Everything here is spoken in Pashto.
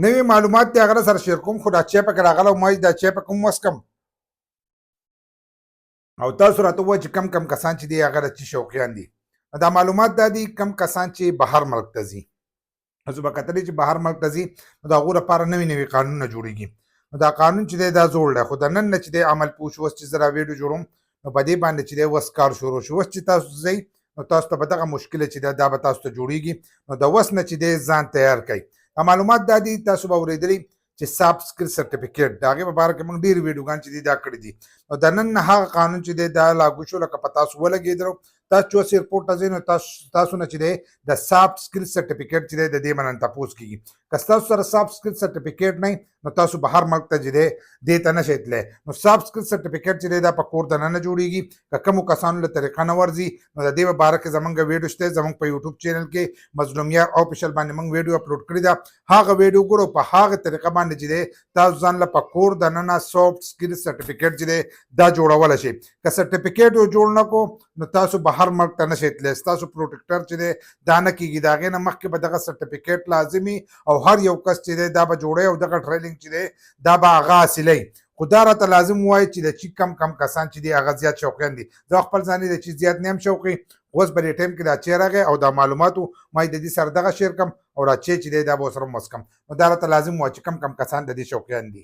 نوې معلومات دې هغه سره شیر کوم، خو دا چې پکې راغله ما دا چې پکې کوم وسکم او تاسو راته ووایئ چې کم کسان چې دي هغه د څه شوقیان دي. دا معلومات دا دي کم کسان چې بهر ملک ته ځي. تاسو به کتلی چې بهر ملک ته ځي نو د هغو لپاره نوي قانونونه جوړېږي. نو دا قانون چې دی دا زوړ دی، خو د نن نه چې دی عمل پوه شو. اوس چې زه را ویډیو جوړوم نو په دې باندې چې دی اوس کار شروع شو. اوس چې تاسو ځئ نو تاسو ته به دغه مشکله چې دا به تاسو ته جوړېږي. نو د اوس نه چې دی ځان تیار کړئ. معلومات دا دي تاسو به اورېدلي چې سافټ سرټیفیکیٹ د هغې په باره کې موږ ډېرې ویډیوګانې چې دي دا کړي دي. نو د نن نه هغه قانون چې دی دا لاګو شو، لکه په تاسو ولګېدلو تاسو چې اوس ایرپورټ ته ځئ نو تاسو نه چې دی د سافټ سرټیفیکیټ چې دی د دې مننه تپوس کېږي. که ستاسو سره سافټ سرټیفیکیټ نه وي نو تاسو بهر ملک ته چې دی دې ته نه شئ تللی. نو سافټ سرټیفیکیټ چې دی دا په کور دننه جوړېږي. که کومو کسانو له طریقه نه ورځي نو د دې په باره کې زموږ ویډیو شته، زموږ په یوټیوب چینل کې مظلومیار آفیشل باندې موږ ویډیو اپلوډ کړې ده. هغه ویډیو ګورو، په هغه طریقه باندې چې دی تاسو ځان له په کور دننه سافټ سرټیفیکیټ چې دی دا جوړولی شئ. که سرټیفیکیټ یې جوړ نه کړو نو تاسو بهر ملک ته نه شئ تللی. ستاسو پروټیکټر چې دی دا نه کېږي. د هغې نه مخکې به دغه سرټیفیکیټ لازمي او هر یو کس چې دی دا به جوړی او دغه ټریننګ چې دی دا به هغه حاصلی. خو دا راته لازم ووایي چې د چې کم کسان چې دي هغه زیات شوقیان دي. زه خپل ځاني د چې زیات نه یم شوقي. اوس به دې ټایم کې دا چې راغی او دا معلوماتو ما د دې سره دغه شیر کړم او دا چې دی دا به ورسره ومسکم. نو دا راته لازم ووایي چې کم کسان د دې شوقیان دي.